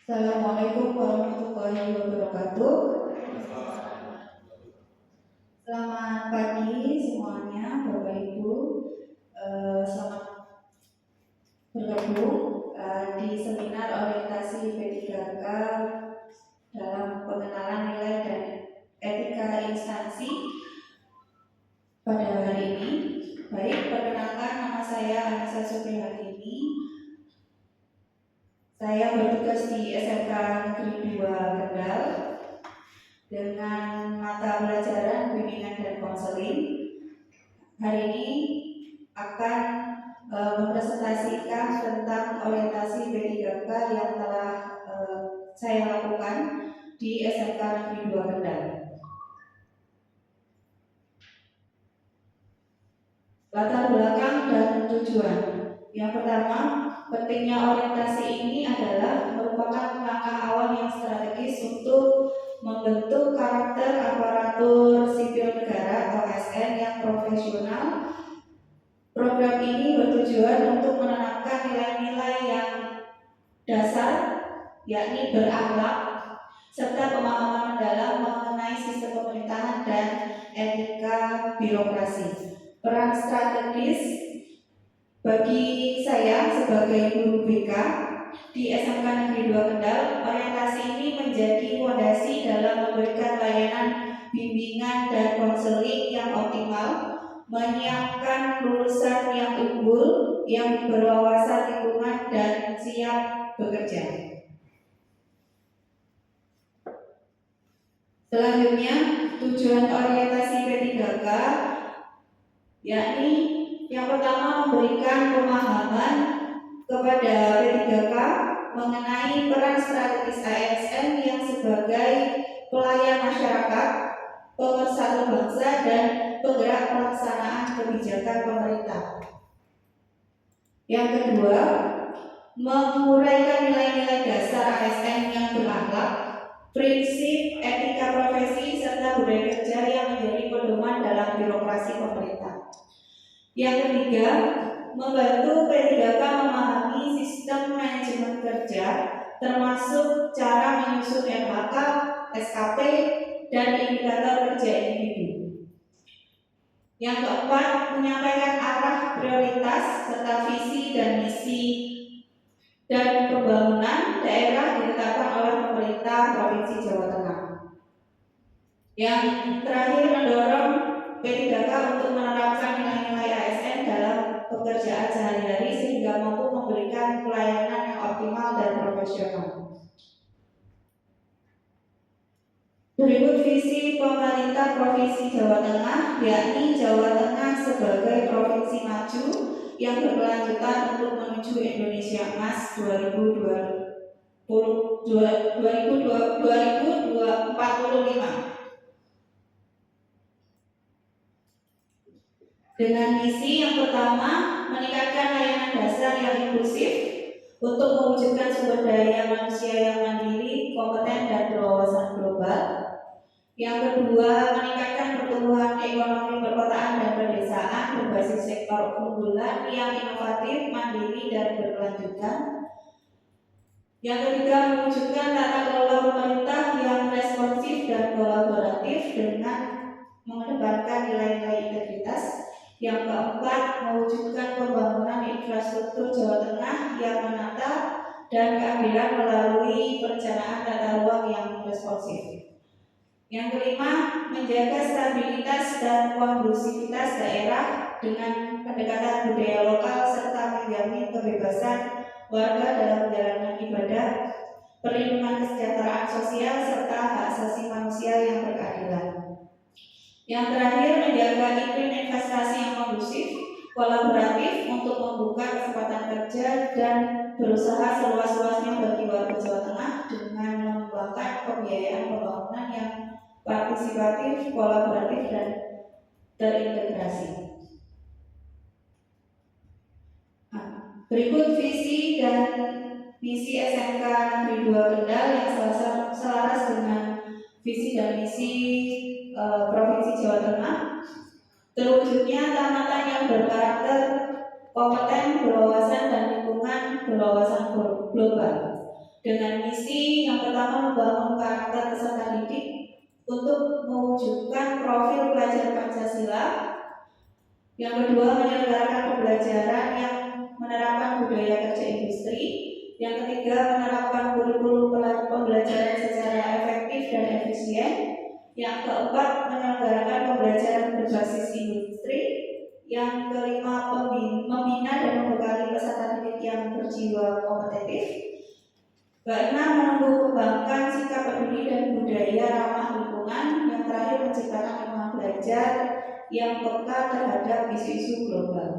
Assalamualaikum warahmatullahi wabarakatuh. Selamat pagi semuanya, Bapak Ibu. Selamat bergabung di seminar orientasi P3K dalam pengenalan nilai dan etika instansi pada hari ini. Baik, perkenalkan, nama saya Anissa Suprihatini. Saya bertugas di SMK Negeri 2 Kendal dengan mata pelajaran bimbingan dan konseling. Hari ini akan mempresentasikan tentang orientasi P3K yang telah saya lakukan di SMK Negeri 2 Kendal. Latar belakang dan tujuan. Yang pertama, pentingnya orientasi ini adalah merupakan langkah awal yang strategis untuk membentuk karakter aparatur sipil negara atau ASN yang profesional. Program ini bertujuan untuk menanamkan nilai-nilai yang dasar, yakni berakhlak, serta pemahaman mendalam mengenai sistem pemerintahan dan etika birokrasi. Peran strategis bagi saya sebagai guru BK di SMK Negeri 2 Kendal, orientasi ini menjadi fondasi dalam memberikan layanan bimbingan dan konseling yang optimal, menyiapkan lulusan yang unggul, yang berwawasan lingkungan dan siap bekerja. Selanjutnya, tujuan orientasi P3K yakni yang pertama, memberikan pemahaman kepada P3K mengenai peran strategis ASN yang sebagai pelayan masyarakat, pemersatu bangsa, dan penggerak pelaksanaan kebijakan pemerintah. Yang kedua, menguraikan nilai-nilai dasar ASN yang berakhlak, prinsip etika profesi, serta budaya kerja yang menjadi pedoman dalam birokrasi pemerintah. Yang ketiga, membantu P3K memahami sistem manajemen kerja, termasuk cara menyusun LHK, SKP, dan indikator kerja individu. Yang keempat, menyampaikan arah prioritas serta visi dan misi dan pembangunan daerah ditetapkan oleh pemerintah Provinsi Jawa Tengah. Yang terakhir, mendorong P3K untuk menerapkan nilai-nilai ASN dalam pekerjaan sehari-hari sehingga mampu memberikan pelayanan yang optimal dan profesional. Berikut visi pemerintah Provinsi Jawa Tengah, yakni Jawa Tengah sebagai provinsi maju yang berkelanjutan untuk menuju Indonesia Emas 2045. Dengan misi yang pertama, meningkatkan layanan dasar yang inklusif untuk mewujudkan sumber daya manusia yang mandiri, kompeten, dan berwawasan global. Yang kedua, meningkatkan pertumbuhan ekonomi perkotaan dan pedesaan berbasis sektor unggulan yang inovatif, mandiri, dan berkelanjutan. Yang ketiga, mewujudkan tata kelola pemerintah yang responsif dan kolaboratif dengan mengedepankan nilai-nilai integritas. Yang keempat, mewujudkan pembangunan infrastruktur Jawa Tengah yang menata dan keadilan melalui perencanaan tata ruang yang responsif. Yang kelima, menjaga stabilitas dan kondusivitas daerah dengan pendekatan budaya lokal serta menjamin kebebasan warga dalam menjalankan ibadah, perlindungan kesejahteraan sosial, serta hak asasi manusia yang berkeadilan. Yang terakhir, menjaga iklim investasi yang kondusif, kolaboratif untuk membuka kesempatan kerja dan berusaha seluas-luasnya bagi warga Jawa Tengah dengan mengembangkan pembiayaan pembangunan yang partisipatif, kolaboratif, dan terintegrasi. Berikut visi dan misi SMK Negeri 2 Kendal yang selaras dengan visi dan misi Provinsi Jawa Tengah. Terwujudnya tamatan yang berkarakter kompeten, berwawasan, dan lingkungan berwawasan global. dengan misi yang pertama membangun karakter peserta didik untuk mewujudkan profil pelajar Pancasila, yang kedua menyelenggarakan pembelajaran yang menerapkan budaya kerja industri, yang ketiga menerapkan kurikulum pembelajaran secara efektif dan efisien, yang keempat menyelenggarakan pembelajaran berbasis industri, yang kelima membina dan membekali peserta didik yang berjiwa kompetitif, keenam menumbuh kembangkan sikap peduli dan budaya ramah lingkungan, yang terakhir menciptakan lingkungan belajar yang peka terhadap isu-isu global.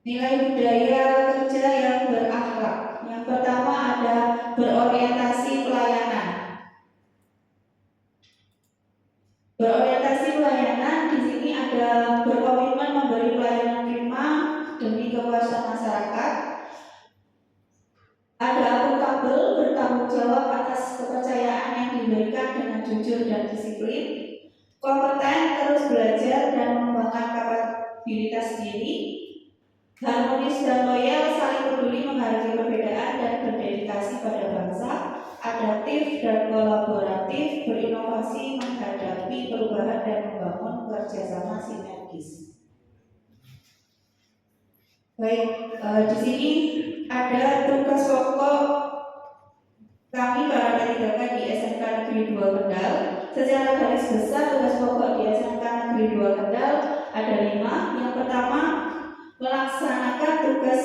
Nilai budaya kerja yang berakhlak. Yang pertama ada berorientasi pelayanan. Berorientasi pelayanan di sini ada berkomitmen memberi pelayanan prima demi kepuasan masyarakat. Ada akuntabel, bertanggung jawab atas kepercayaan yang diberikan dengan jujur dan disiplin. Kompeten, terus belajar dan mengembangkan kapabilitas diri. Harmonis dan loyal, saling peduli menghargai perbedaan dan berdedikasi pada bangsa. Adaptif dan kolaboratif, berinovasi menghadapi perubahan dan membangun kerjasama sinergis. Baik, di sini ada tugas pokok kami para P3K di SMK Negeri 2 Kendal. Secara garis besar tugas pokok di SMK Negeri 2 Kendal ada 5. Yang pertama, melaksanakan tugas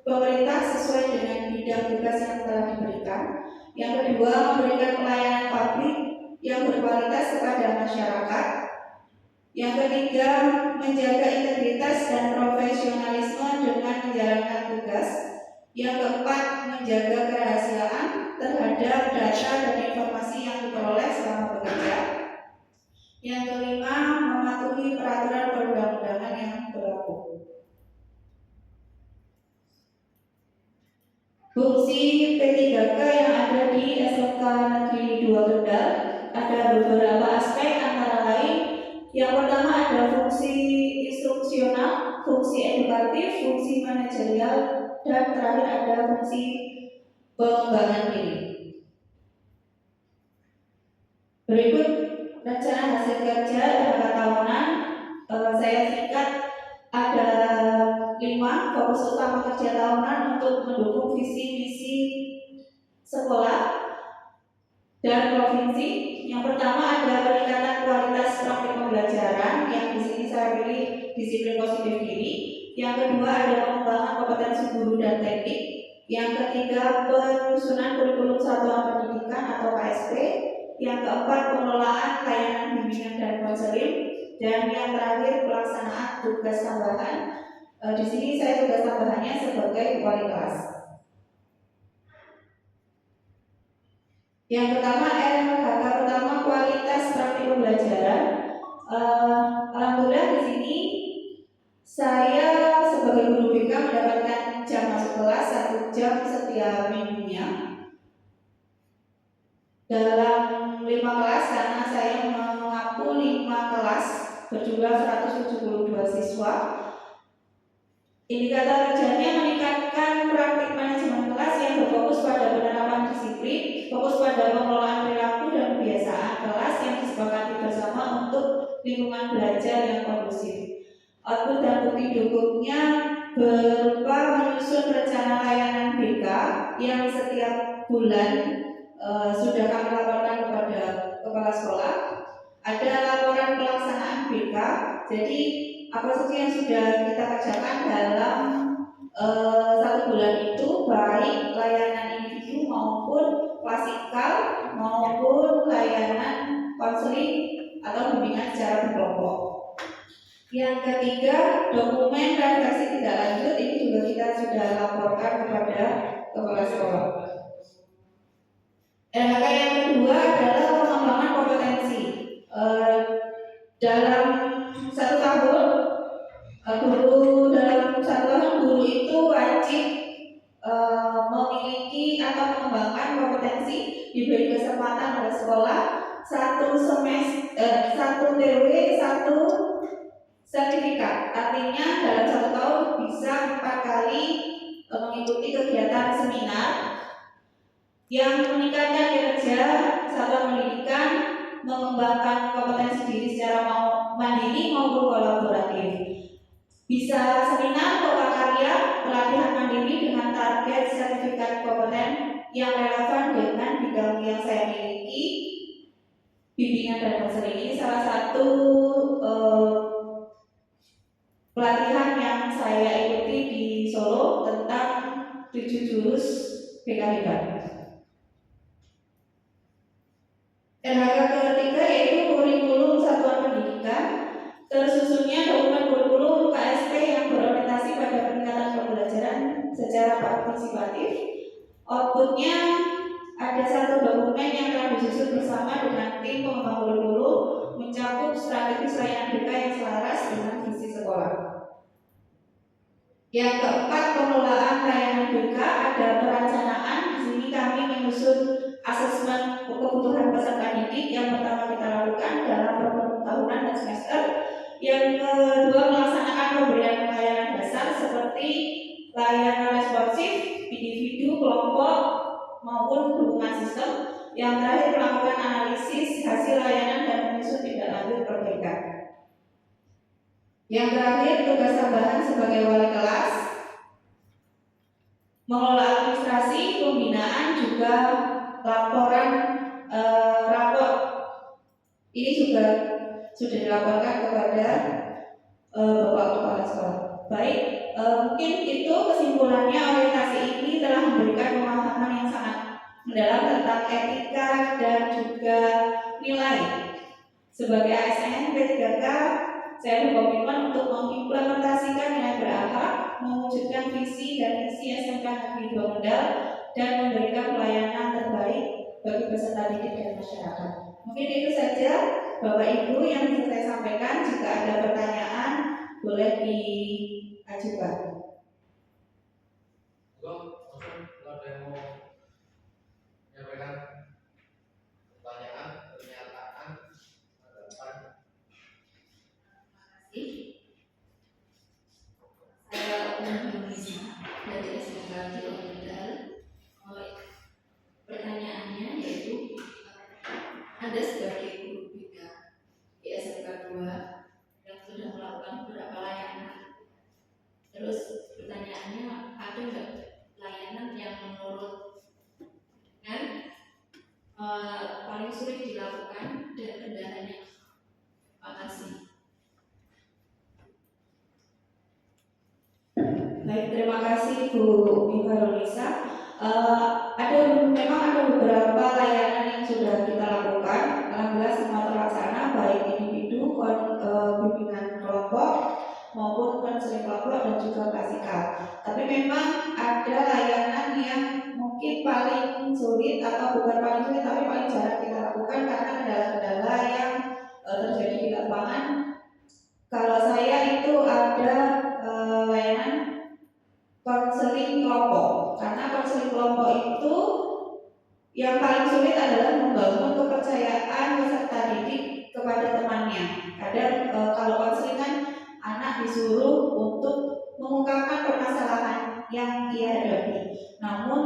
pemerintah sesuai dengan bidang tugas yang telah diberikan. Yang kedua, memberikan pelayanan publik yang berkualitas kepada masyarakat. Yang ketiga, menjaga integritas dan profesionalisme dengan menjalankan tugas. Yang keempat, menjaga kerahasiaan terhadap data dan informasi yang diperoleh selama bekerja. Yang kelima, mematuhi peraturan perundang-undangan yang berlaku. Fungsi P3K yang ada di SMK Negeri 2 Kendal ada beberapa aspek, antara lain yang pertama ada fungsi instruksional, fungsi edukatif, fungsi manajerial, dan terakhir ada fungsi pengembangan diri. Berikut rencana hasil kerja jangka tahunan. Saya singkat, ada 5 fokus utama kerja tahunan untuk mendukung visi misi sekolah dan provinsi. Yang pertama ada peningkatan kualitas praktik pembelajaran, yang di sini saya pilih disiplin positif diri. Yang kedua ada pengembangan kompetensi guru dan teknik. Yang ketiga penyusunan kurikulum satuan pendidikan atau KSP. Yang keempat pengelolaan layanan bimbingan dan konseling. Dan yang terakhir pelaksanaan tugas tambahan. Di sini saya tugas tambahannya sebagai wali kelas. Yang pertama LHK pertama kualitas praktik pembelajaran. Alhamdulillah di sini saya sebagai guru BK mendapatkan jam masuk kelas 1 jam setiap minggunya dalam 5 kelas, karena saya mengaku 5 kelas berjumlah 172 siswa. Indikator kerjanya meningkatkan praktik manajemen kelas yang berfokus pada penerapan disiplin, fokus pada pengelolaan perilaku dan kebiasaan kelas yang disepakati bersama untuk lingkungan belajar yang kondusif. Output dan bukti dukungnya berupa menyusun rencana layanan BK yang setiap bulan sudah kami laporkan kepada kepala sekolah. Ada laporan pelaksanaan BK, jadi apa saja yang sudah kita kerjakan dalam 1 bulan itu, baik layanan individu maupun klasikal maupun layanan konseling atau bimbingan secara berkelompok. Yang ketiga, dokumen refleksi tidak lanjut, ini juga kita sudah laporkan kepada kepala sekolah. LHK yang kedua adalah pengembangan kompetensi. Dalam 1 tahun guru itu wajib memiliki atau mengembangkan kompetensi, diberi kesempatan oleh sekolah 1 TW 1 sertifikat. Artinya dalam 1 tahun bisa 4 kali mengikuti yang meningkatkan kinerja satuan pendidikan, mengembangkan kompetensi diri secara mandiri maupun kolaboratif. Bisa seminar, karya, pelatihan mandiri dengan target sertifikat kompeten yang relevan dengan bidang yang saya miliki. Bimbingan dan konseling ini salah satu pelatihan yang saya ikuti di Solo tentang 7 jurus BKIK. LHK ketiga yaitu kurikulum satuan pendidikan. Tersusunnya dokumen kurikulum KSP yang berorientasi pada peningkatan pembelajaran secara partisipatif. Outputnya ada satu dokumen yang telah disusun bersama dengan tim pengembang kurikulum mencakup strategis layanan BK yang selaras dengan visi sekolah. Yang keempat, pengelolaan layanan BK. Ada perencanaan. Di sini kami menyusun asesmen kebutuhan peserta didik yang pertama kita lakukan dalam program tahunan dan semester. Yang kedua, melaksanakan pemberian layanan dasar seperti layanan responsif, individu, kelompok maupun dukungan sistem. Yang terakhir, melakukan analisis hasil layanan dan menyusun tindak lanjut perbaikan. Yang terakhir, tugas tambahan sebagai wali kelas, mengelola administrasi, pembinaan, juga laporan rapor. Ini juga sudah dilaporkan kepada Bapak Kepala Sekolah. Baik, mungkin itu kesimpulannya. Orientasi ini telah memberikan pemahaman yang sangat mendalam tentang etika dan juga nilai. Sebagai ASN P3K, saya berkomitmen untuk mengimplementasikan nilai berakhlak, mewujudkan visi dan misi SMK Negeri 2 Kendal, dan memberikan pelayanan terbaik bagi peserta didik dan masyarakat. Mungkin itu saja Bapak Ibu yang bisa saya sampaikan. Jika ada pertanyaan boleh diajukan. Kalau ada yang mau menyampaikan pertanyaan, pernyataan, harapan. Saya Indonesia dari SMK Negeri Kendal. Pertanyaannya yaitu, Anda sebagai guru BK di SMK 2 yang sudah melakukan beberapa layanan. Terus pertanyaannya, ada nggak layanan yang menurut paling sulit dilakukan dan kendalanya? Makasih. Baik, terima kasih Bu Miharunisa. Memang ada beberapa layanan yang sudah kita lakukan. Alhamdulillah semua terlaksana, baik individu, bimbingan kelompok maupun konseling kelompok dan juga klasikal. Tapi memang ada layanan yang mungkin paling sulit, atau bukan paling sulit tapi paling jarang kita lakukan karena kendala-kendala yang terjadi di lapangan. Kalau saya itu ada layanan konseling kelompok, karena konseling kelompok itu yang paling sulit adalah membangun kepercayaan peserta didik kepada temannya. Kadang kalau konseling kan anak disuruh untuk mengungkapkan permasalahan yang ia hadapi, namun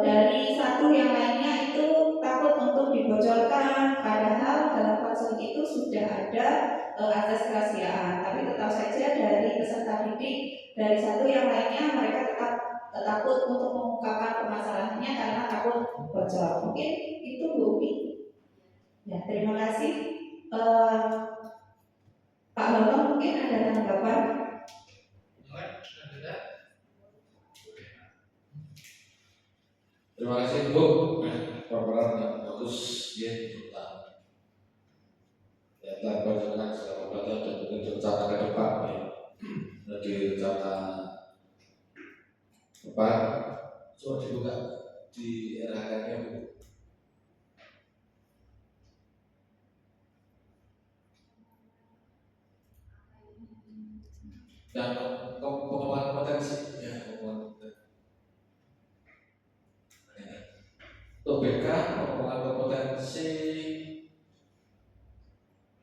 dari satu yang lainnya itu takut untuk dibocorkan, padahal dalam konseling itu sudah ada asas kerahasiaan, tapi tetap saja dari peserta didik dari satu yang lainnya mereka tetap takut untuk mengungkapkan permasalahannya karena takut bocor. Mungkin itu Bu Umi. Ya, terima kasih. Pak Bambang mungkin ada tanggapan? Terima kasih Bu, paparan yang bagus ya tentang perjalanan selama dan mungkin rencana ke depan ya. Jadi rencana depan coba dibuka di RHK-nya Bu. Dan pengembangan potensi ya, untuk BK pengembangan kompetensi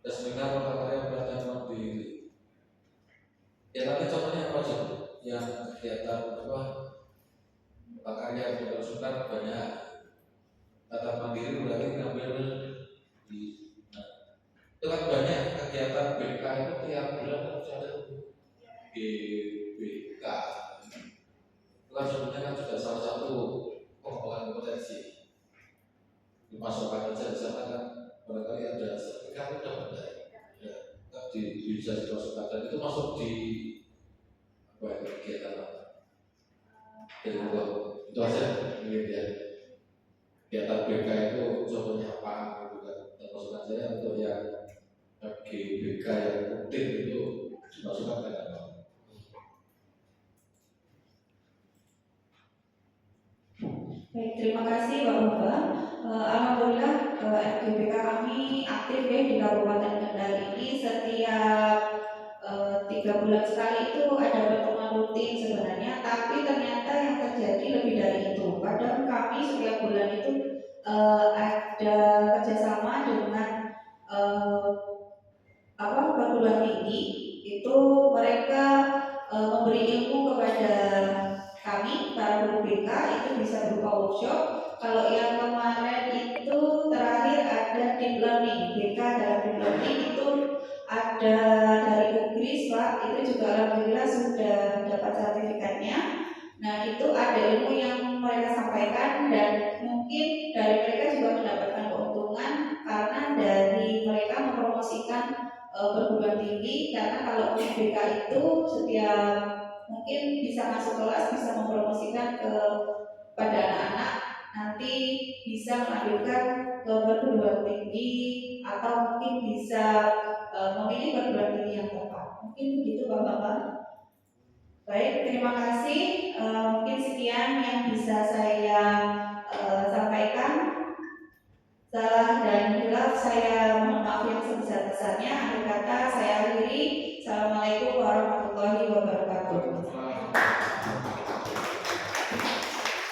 dan seminar karya pelatihan mandiri. Ya nanti contohnya apa aja yang kegiatan apa karya yang dilakukan banyak Kata mandiri berarti ngambil di, nah, itu kan banyak kegiatan BK itu tiap bulan harus ada GBK. Itu kan sebenarnya kan juga salah satu pengembangan kompetensi. Dimasukkan aja di sana kan barangkali ada sertifikat udah benar. Ya, bisa dimasukkan dan itu masuk di apa ya, kegiatan apa? Jadi itu aja mungkin ya. Kegiatan BK itu contohnya apa gitu kan. Termasukkan saya untuk yang GBK yang rutin itu dimasukkan ke dalam. Baik, terima kasih Bapak. Alhamdulillah FGBK kami aktif ya di Kabupaten Kendal ini. Setiap 3 bulan sekali itu ada pertemuan rutin sebenarnya, tapi ternyata yang terjadi lebih dari itu. Padahal kami setiap bulan itu ada kerjasama dengan eh, perguruan tinggi. Itu mereka memberi ilmu kepada kami para guru BK, itu bisa berupa workshop. Kalau yang kemarin itu terakhir ada deep learning, BK dalam deep learning itu ada dari UGRIS Pak, itu juga alhamdulillah sudah dapat sertifikatnya. Nah itu ada ilmu yang mereka sampaikan dan mungkin dari mereka juga mendapatkan keuntungan karena dari mereka mempromosikan perguruan tinggi, karena kalau UBK itu setiap mungkin bisa masuk kelas, bisa mempromosikan pada anak-anak nanti bisa melanjutkan ke perguruan tinggi atau mungkin bisa memilih perguruan tinggi yang tepat. Mungkin begitu Bapak-Bapak. Baik, terima kasih. Mungkin